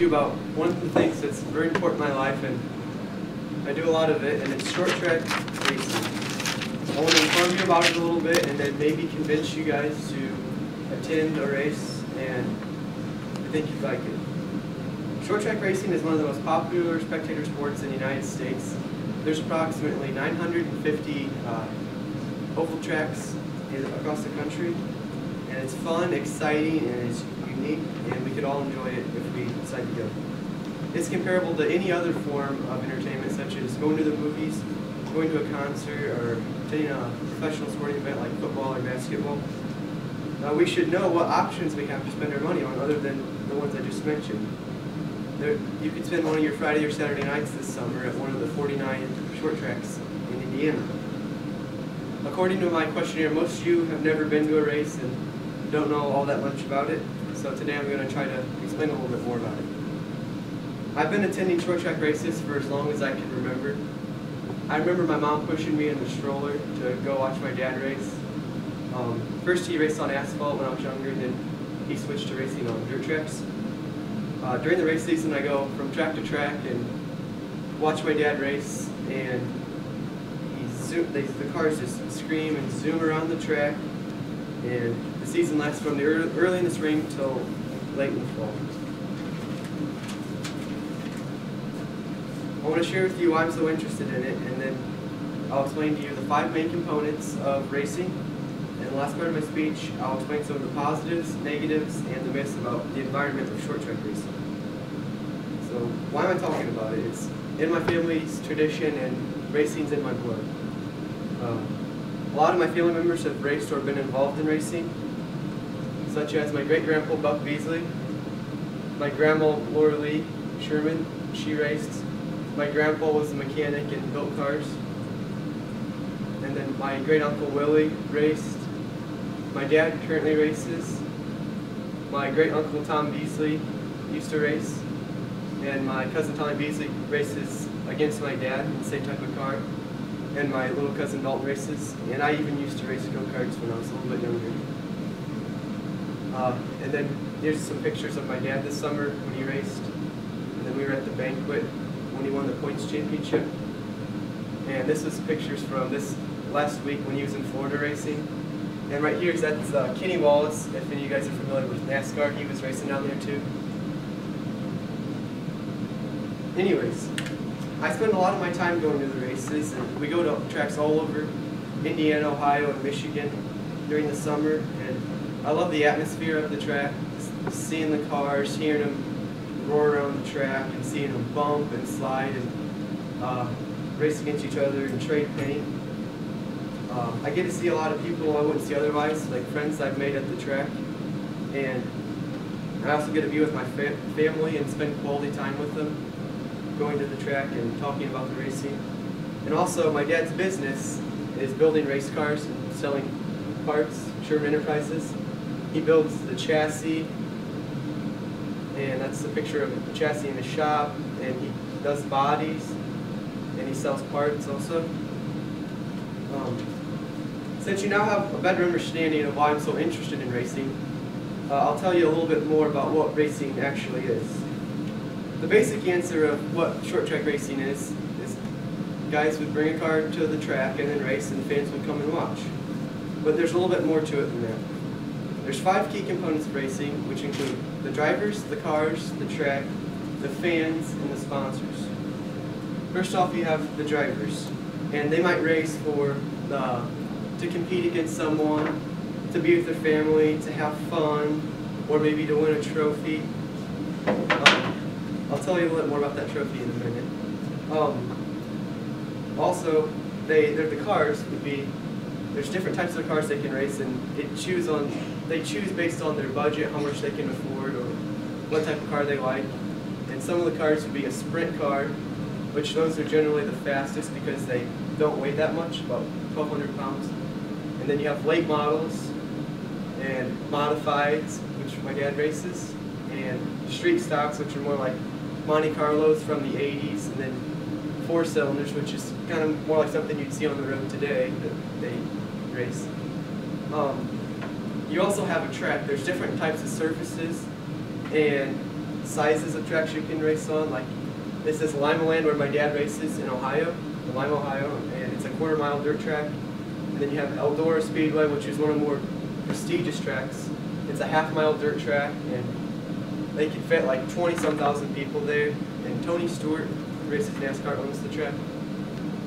About one of the things that's very important in my life, and I do a lot of it, and it's short track racing. I want to inform you about it a little bit and then maybe convince you guys to attend a race, and I think you'd like it. Short track racing is one of the most popular spectator sports in the United States. There's approximately 950 oval tracks across the country, and it's fun, exciting, and it's unique, and we could all enjoy it if we decide to go. It's comparable to any other form of entertainment, such as going to the movies, going to a concert, or attending a professional sporting event like football or basketball. We should know what options we have to spend our money on other than the ones I just mentioned. You could spend one of your Friday or Saturday nights this summer at one of the 49 short tracks in Indiana. According to my questionnaire, most of you have never been to a race and don't know all that much about it. So today I'm going to try to explain a little bit more about it. I've been attending short track races for as long as I can remember. I remember my mom pushing me in the stroller to go watch my dad race. First he raced on asphalt when I was younger, then he switched to racing on dirt tracks. During the race season I go from track to track and watch my dad race, and the cars just scream and zoom around the track, and the season lasts from the early in the spring till late in the fall. I want to share with you why I'm so interested in it, and then I'll explain to you the 5 main components of racing. In the last part of my speech, I'll explain some of the positives, negatives, and the myths about the environment of short track racing. So why am I talking about it? It's in my family's tradition, and racing's in my blood. A lot of my family members have raced or been involved in racing, such as my great-grandpa Buck Beasley, my grandma Laura Lee Sherman, she raced. My grandpa was a mechanic and built cars. And then my great-uncle Willie raced. My dad currently races. My great-uncle Tom Beasley used to race. And my cousin Tommy Beasley races against my dad in the same type of car. And my little cousin Dalton races. And I even used to race go-karts when I was a little bit younger. And then here's some pictures of my dad this summer when he raced. And then we were at the banquet when he won the points championship. And this was pictures from this last week when he was in Florida racing. And right here is that's Kenny Wallace. If any of you guys are familiar with NASCAR, he was racing down there too. Anyways, I spend a lot of my time going to the races, and we go to tracks all over Indiana, Ohio, and Michigan during the summer. And I love the atmosphere of the track, seeing the cars, hearing them roar around the track, and seeing them bump and slide and race against each other and trade paint. I get to see a lot of people I wouldn't see otherwise, like friends I've made at the track, and I also get to be with my family and spend quality time with them, going to the track and talking about the racing. And also my dad's business is building race cars and selling parts, Sherman Enterprises. He builds the chassis, and that's a picture of the chassis in the shop, and he does bodies, and he sells parts also. Since you now have a better understanding of why I'm so interested in racing, I'll tell you a little bit more about what racing actually is. The basic answer of what short track racing is guys would bring a car to the track and then race, and fans would come and watch. But there's a little bit more to it than that. There's 5 key components of racing, which include the drivers, the cars, the track, the fans, and the sponsors. First off, you have the drivers, and they might race to compete against someone, to be with their family, to have fun, or maybe to win a trophy. I'll tell you a little bit more about that trophy in a minute. Also, the cars would be, there's different types of cars they can race, and they choose based on their budget, how much they can afford, or what type of car they like. And some of the cars would be a sprint car, which those are generally the fastest because they don't weigh that much, about 1,200 pounds. And then you have late models and modifieds, which my dad races, and street stocks, which are more like Monte Carlos from the 80s, and then 4 cylinders, which is kind of more like something you'd see on the road today that they race. You also have a track. There's different types of surfaces, and sizes of tracks you can race on. Like this is Lima Land where my dad races in Ohio, Lima, Ohio, and it's a quarter-mile dirt track. And then you have Eldora Speedway, which is one of the more prestigious tracks. It's a half-mile dirt track, and they can fit like 20-some thousand people there. And Tony Stewart, who races NASCAR, owns the track.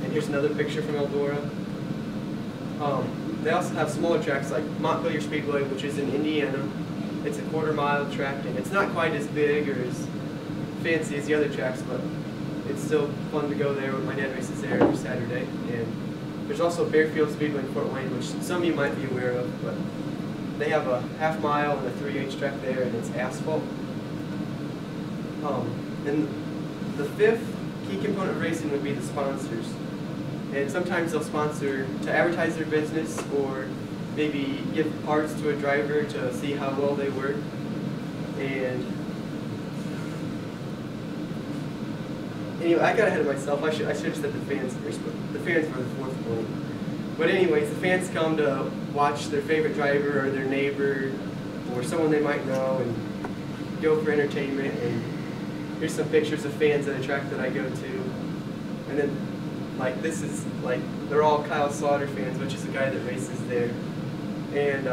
And here's another picture from Eldora. They also have smaller tracks like Montpelier Speedway, which is in Indiana. It's a quarter-mile track, and it's not quite as big or as fancy as the other tracks, but it's still fun to go there. When my dad races there every Saturday. And there's also Bearfield Speedway in Fort Wayne, which some of you might be aware of, but they have a half-mile and a 3/8 track there, and it's asphalt. And the fifth key component of racing would be the sponsors. And sometimes they'll sponsor to advertise their business or maybe give parts to a driver to see how well they work. And anyway, I got ahead of myself. I should have said the fans first, but the fans were the fourth point. But anyways, the fans come to watch their favorite driver or their neighbor or someone they might know and go for entertainment. And here's some pictures of fans at a track that I go to. And then, like, this is, like, they're all Kyle Slaughter fans, which is the guy that races there. And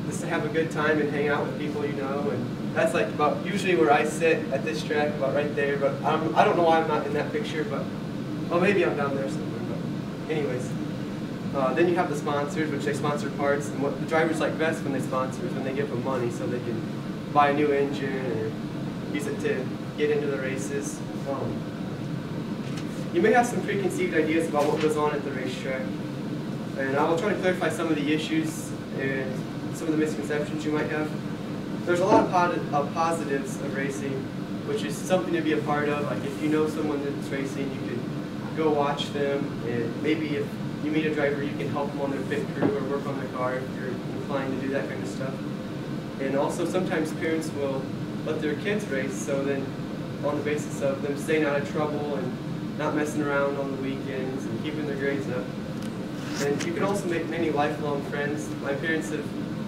just to have a good time and hang out with people you know. And that's, like, about usually where I sit at this track, about right there. But I don't know why I'm not in that picture, but, well, maybe I'm down there somewhere. But anyways, then you have the sponsors, which they sponsor parts. And what the drivers like best when they sponsor is when they give them money so they can buy a new engine or use it to get into the races. You may have some preconceived ideas about what goes on at the racetrack, and I will try to clarify some of the issues and some of the misconceptions you might have. There's a lot of positives of racing, which is something to be a part of. Like if you know someone that's racing, you can go watch them, and maybe if you meet a driver, you can help them on their pit crew or work on their car if you're inclined to do that kind of stuff. And also sometimes parents will let their kids race, so then on the basis of them staying out of trouble and not messing around on the weekends and keeping their grades up. And you can also make many lifelong friends. My parents have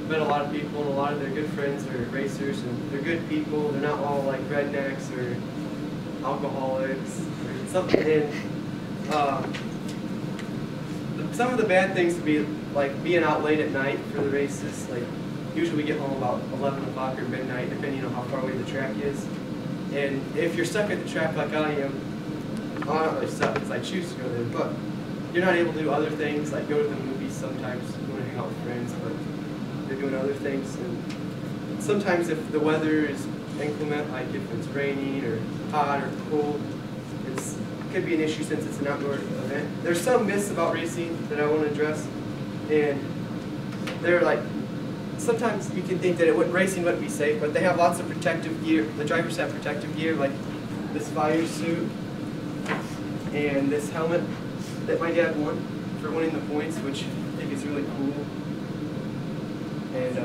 met a lot of people, and a lot of their good friends are racers, and they're good people. They're not all like rednecks or alcoholics or something. And some of the bad things would be like being out late at night for the races. Like usually we get home about 11 o'clock or midnight, depending on how far away the track is. And if you're stuck at the track like I am, well, I don't really suck because I choose to go there, but you're not able to do other things, like go to the movies sometimes, you want to hang out with friends, but you're doing other things. And sometimes if the weather is inclement, like if it's raining or hot or cold, it could be an issue since it's an outdoor event. There's some myths about racing that I want to address, and they're like, sometimes you can think that racing wouldn't be safe, but they have lots of protective gear. The drivers have protective gear, like this fire suit and this helmet that my dad won for winning the points, which I think is really cool. And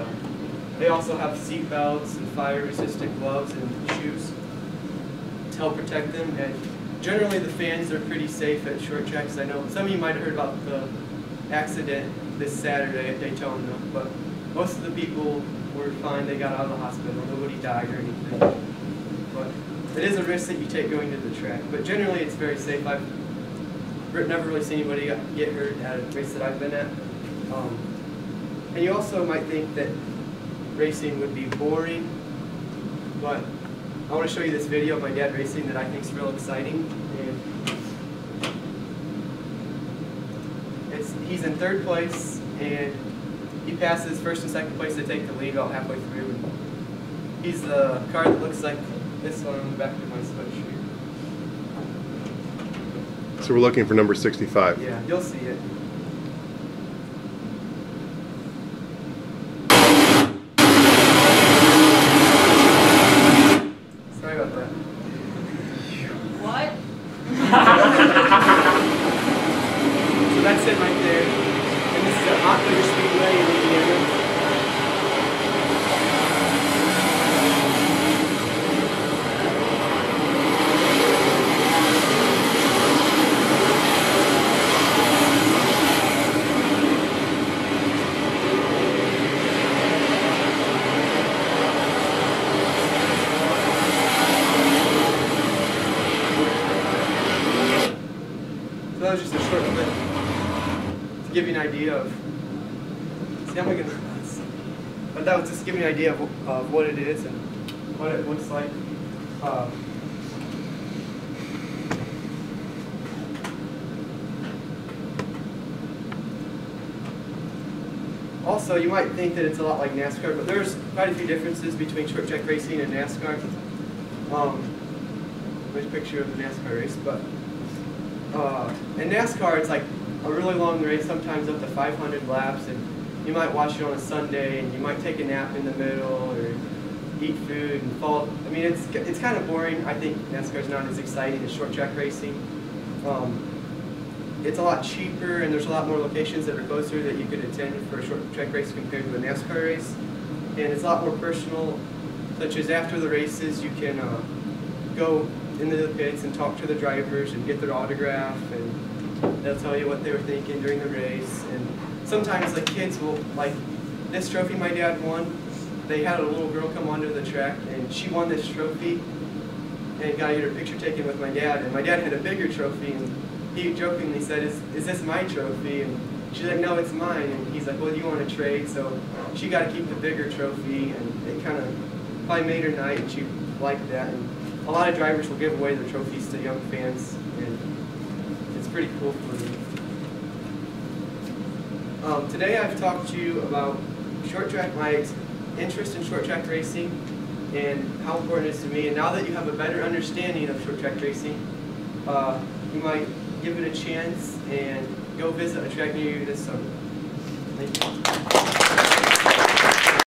they also have seat belts and fire-resistant gloves and shoes to help protect them. And generally the fans are pretty safe at short tracks. I know some of you might have heard about the accident this Saturday at Daytona, but most of the people were fine. They got out of the hospital. Nobody died or anything. But it is a risk that you take going to the track. But generally, it's very safe. I've never really seen anybody get hurt at a race that I've been at. And you also might think that racing would be boring. But I want to show you this video of my dad racing that I think is real exciting. And he's in third place, and he passes first and second place to take the lead about halfway through. He's the car that looks like this one on the back of my sweatshirt. So we're looking for number 65. Yeah, you'll see it. Sorry about that. What? So that's it right there. And this is at Montpelier Speedway in Indiana. give you an idea of. See, how am I gonna? But that was just giving you an idea of what it is and what it looks like. Also, you might think that it's a lot like NASCAR, but there's quite a few differences between short track racing and NASCAR. There's a picture of the NASCAR race, but in NASCAR, it's like a really long race, sometimes up to 500 laps, and you might watch it on a Sunday, and you might take a nap in the middle, or eat food and fall. I mean, it's kind of boring. I think NASCAR's not as exciting as short track racing. It's a lot cheaper, and there's a lot more locations that are closer that you could attend for a short track race compared to a NASCAR race. And it's a lot more personal, such as after the races, you can go into the pits and talk to the drivers and get their autograph, and they'll tell you what they were thinking during the race. And sometimes the kids will, like this trophy my dad won, they had a little girl come onto the track, and she won this trophy and got to get her picture taken with my dad. And my dad had a bigger trophy, and he jokingly said, is this my trophy? And she's like, no, it's mine. And he's like, well, do you want to trade? So she got to keep the bigger trophy, and it kind of probably made her night, and she liked that. And a lot of drivers will give away their trophies to young fans, and it's pretty cool for me. Today I've talked to you about short track, my interest in short track racing, and how important it is to me. And now that you have a better understanding of short track racing, you might give it a chance and go visit a track near you this summer. Thank you.